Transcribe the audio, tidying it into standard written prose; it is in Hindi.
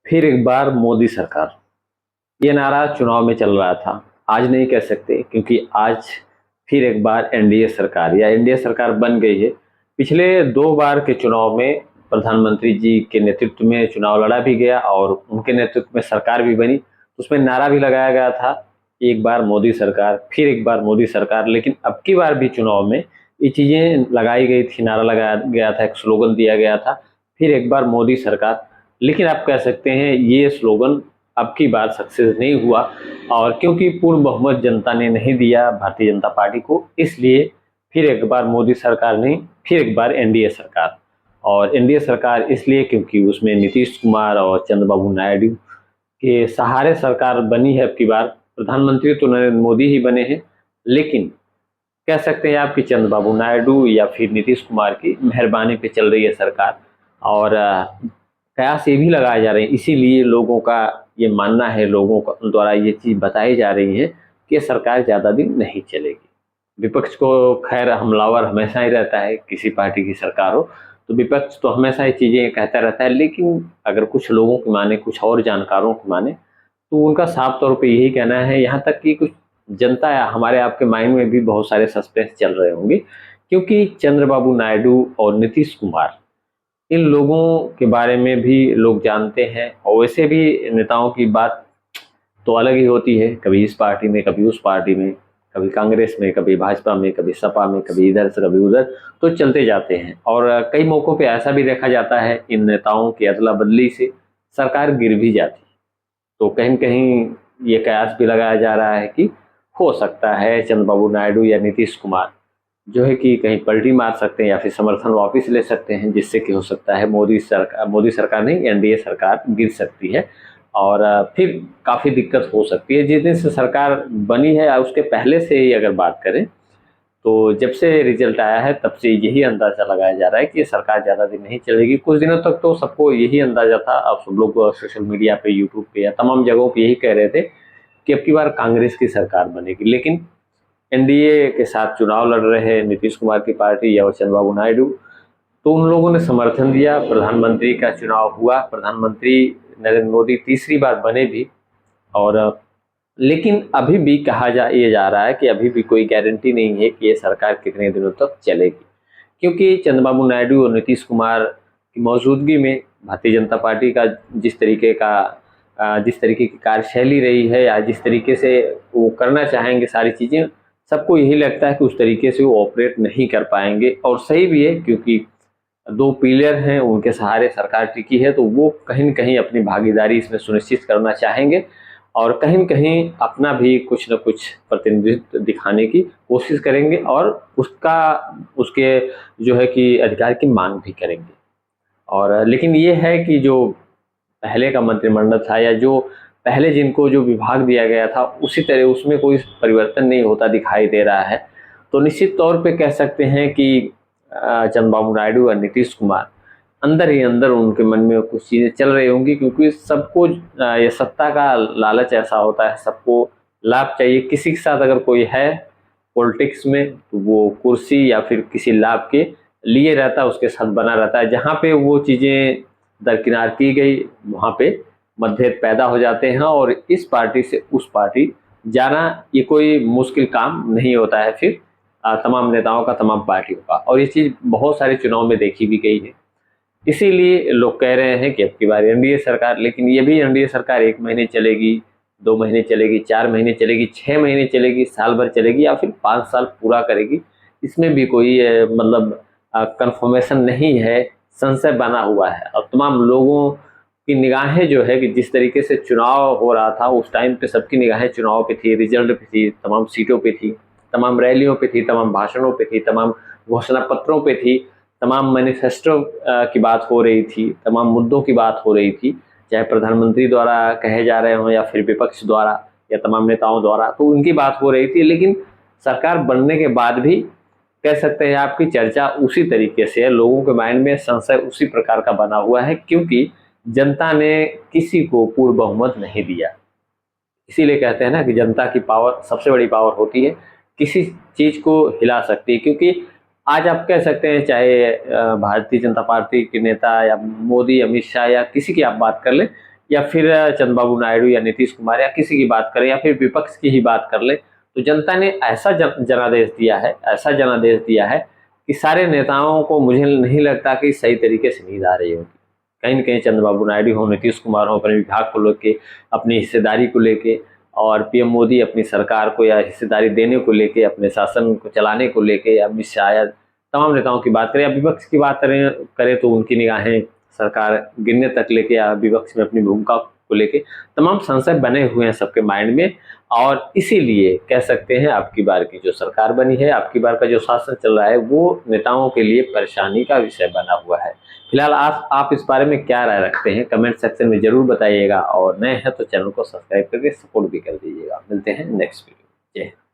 फिर एक बार मोदी सरकार, ये नारा चुनाव में चल रहा था। आज नहीं कह सकते क्योंकि आज फिर एक बार एनडीए सरकार या एनडीए सरकार बन गई है। पिछले 2 बार के चुनाव में प्रधानमंत्री जी के नेतृत्व में चुनाव लड़ा भी गया और उनके नेतृत्व में सरकार भी बनी। उसमें नारा भी लगाया गया था, एक बार मोदी सरकार, फिर एक बार मोदी सरकार। लेकिन अब की बार भी चुनाव में ये चीज़ें लगाई गई थी, नारा लगाया गया था, एक स्लोगन दिया गया था, फिर एक बार मोदी सरकार। लेकिन आप कह सकते हैं ये स्लोगन अब की बार सक्सेस नहीं हुआ, और क्योंकि पूर्ण बहुमत जनता ने नहीं दिया भारतीय जनता पार्टी को, इसलिए फिर एक बार मोदी सरकार नहीं, फिर एक बार एनडीए सरकार। और एनडीए सरकार इसलिए क्योंकि उसमें नीतीश कुमार और चंद्रबाबू नायडू के सहारे सरकार बनी है। अब की बार प्रधानमंत्री तो नरेंद्र मोदी ही बने हैं, लेकिन कह सकते हैं आप कि चंद्रबाबू नायडू या फिर नीतीश कुमार की मेहरबानी पे चल रही है सरकार। और कयास ये भी लगाए जा रहे हैं, इसीलिए लोगों का ये मानना है, लोगों द्वारा ये चीज़ बताई जा रही है कि सरकार ज़्यादा दिन नहीं चलेगी। विपक्ष को खैर हमलावर हमेशा ही रहता है, किसी पार्टी की सरकार हो तो विपक्ष तो हमेशा ये चीज़ें कहता रहता है। लेकिन अगर कुछ लोगों की माने, कुछ और जानकारों की माने, तो उनका साफ तौर पे यही कहना है, यहाँ तक कि कुछ जनता या हमारे आपके माइंड में भी बहुत सारे सस्पेंस चल रहे होंगे, क्योंकि चंद्रबाबू नायडू और नीतीश कुमार, इन लोगों के बारे में भी लोग जानते हैं। और वैसे भी नेताओं की बात तो अलग ही होती है, कभी इस पार्टी में, कभी उस पार्टी में, कभी कांग्रेस में, कभी भाजपा में, कभी सपा में, कभी इधर से कभी उधर, तो चलते जाते हैं। और कई मौक़ों पे ऐसा भी देखा जाता है, इन नेताओं की अदला बदली से सरकार गिर भी जाती है। तो कहीं न कहीं ये कयास भी लगाया जा रहा है कि हो सकता है चंद्रबाबू नायडू या नीतीश कुमार जो है कि कहीं पलटी मार सकते हैं या फिर समर्थन वापस ले सकते हैं, जिससे कि हो सकता है मोदी सरकार नहीं, एनडीए सरकार गिर सकती है। और फिर काफ़ी दिक्कत हो सकती है। जिस दिन से सरकार बनी है, उसके पहले से ही अगर बात करें, तो जब से रिजल्ट आया है तब से यही अंदाज़ा लगाया जा रहा है कि ये सरकार ज़्यादा दिन नहीं चलेगी। कुछ दिनों तक तो सबको यही अंदाज़ा था। अब सब लोग सोशल मीडिया पे, यूट्यूब पे या तमाम जगहों पे यही कह रहे थे कि अब की बार कांग्रेस की सरकार बनेगी। लेकिन एनडीए के साथ चुनाव लड़ रहे नीतीश कुमार की पार्टी या चंद्रबाबू नायडू, तो उन लोगों ने समर्थन दिया, प्रधानमंत्री का चुनाव हुआ, प्रधानमंत्री नरेंद्र मोदी तीसरी बार बने भी। और लेकिन अभी भी ये जा रहा है कि अभी भी कोई गारंटी नहीं है कि ये सरकार कितने दिनों तक चलेगी, क्योंकि चंद्रबाबू नायडू और नीतीश कुमार की मौजूदगी में भारतीय जनता पार्टी का जिस तरीके की कार्यशैली रही है, या जिस तरीके से वो करना चाहेंगे सारी चीज़ें, सबको यही लगता है कि उस तरीके से वो ऑपरेट नहीं कर पाएंगे। और सही भी है, क्योंकि 2 पिलर हैं, उनके सहारे सरकार टिकी है, तो वो कहीं न कहीं अपनी भागीदारी इसमें सुनिश्चित करना चाहेंगे और कहीं न कहीं अपना भी कुछ न कुछ प्रतिनिधित्व दिखाने की कोशिश करेंगे, और उसके जो है कि अधिकार की माँग भी करेंगे। और लेकिन ये है कि जो पहले का मंत्रिमंडल था, या जो पहले जिनको जो विभाग दिया गया था, उसी तरह उसमें कोई परिवर्तन नहीं होता दिखाई दे रहा है। तो निश्चित तौर पे कह सकते हैं कि चंद्रबाबू नायडू और नीतीश कुमार अंदर ही अंदर उनके मन में कुछ चीज़ें चल रही होंगी, क्योंकि सबको ये सत्ता का लालच ऐसा होता है, सबको लाभ चाहिए। किसी के साथ अगर कोई है पॉलिटिक्स में, तो वो कुर्सी या फिर किसी लाभ के लिए रहता है, उसके साथ बना रहता है। जहाँ पे वो चीज़ें दरकिनार की गई, वहाँ पे मतभेद पैदा हो जाते हैं, और इस पार्टी से उस पार्टी जाना ये कोई मुश्किल काम नहीं होता है फिर तमाम नेताओं का, तमाम पार्टियों का। और ये चीज़ बहुत सारे चुनाव में देखी भी गई है। इसीलिए लोग कह रहे हैं कि अब की बार एनडीए सरकार, लेकिन ये भी एनडीए सरकार 1 महीने चलेगी, 2 महीने चलेगी, 4 महीने चलेगी, 6 महीने चलेगी, साल भर चलेगी, या फिर 5 साल पूरा करेगी, इसमें भी कोई मतलब कन्फर्मेशन नहीं है, संशय बना हुआ है। और तमाम लोगों की निगाहें जो है कि जिस तरीके से चुनाव हो रहा था, उस टाइम पे सबकी निगाहें चुनाव पे थी, रिजल्ट पे थी, तमाम सीटों पे थी, तमाम रैलियों पे थी, तमाम भाषणों पे थी, तमाम घोषणा पत्रों पे थी, तमाम मैनिफेस्टो की बात हो रही थी, तमाम मुद्दों की बात हो रही थी, चाहे प्रधानमंत्री द्वारा कहे जा रहे हों या फिर विपक्ष द्वारा या तमाम नेताओं द्वारा, तो उनकी बात हो रही थी। लेकिन सरकार बनने के बाद भी कह सकते हैं आपकी चर्चा उसी तरीके से है, लोगों के माइंड में संशय उसी प्रकार का बना हुआ है, क्योंकि जनता ने किसी को पूर्ण बहुमत नहीं दिया। इसीलिए कहते हैं ना कि जनता की पावर सबसे बड़ी पावर होती है, किसी चीज़ को हिला सकती है। क्योंकि आज आप कह सकते हैं, चाहे भारतीय जनता पार्टी के नेता या मोदी, अमित शाह या किसी की आप बात कर लें, या फिर चंद्रबाबू नायडू या नीतीश कुमार या किसी की बात करें या फिर विपक्ष की ही बात कर ले, तो जनता ने ऐसा जनादेश दिया है, ऐसा जनादेश दिया है कि सारे नेताओं को मुझे नहीं लगता कि सही तरीके से नींद आ रही होगी। कहीं न कहीं चंद्रबाबू नायडू हो, नीतीश कुमार हो, अपने विभाग को लेके, अपनी हिस्सेदारी को लेके, और पीएम मोदी अपनी सरकार को या हिस्सेदारी देने को लेके, अपने शासन को चलाने को लेके, अमित शाह या तमाम नेताओं की बात करें या विपक्ष की बात करें तो उनकी निगाहें सरकार गिरने तक लेके या विपक्ष में अपनी भूमिका को लेके तमाम संशय बने हुए हैं सबके माइंड में। और इसीलिए कह सकते हैं अब की बार की जो सरकार बनी है, अब की बार का जो शासन चल रहा है, वो नेताओं के लिए परेशानी का विषय बना हुआ है। फिलहाल आप इस बारे में क्या राय रखते हैं, कमेंट सेक्शन में जरूर बताइएगा, और नए हैं तो चैनल को सब्सक्राइब करके सपोर्ट भी कर दीजिएगा। मिलते हैं नेक्स्ट वीडियो। जय हिंद।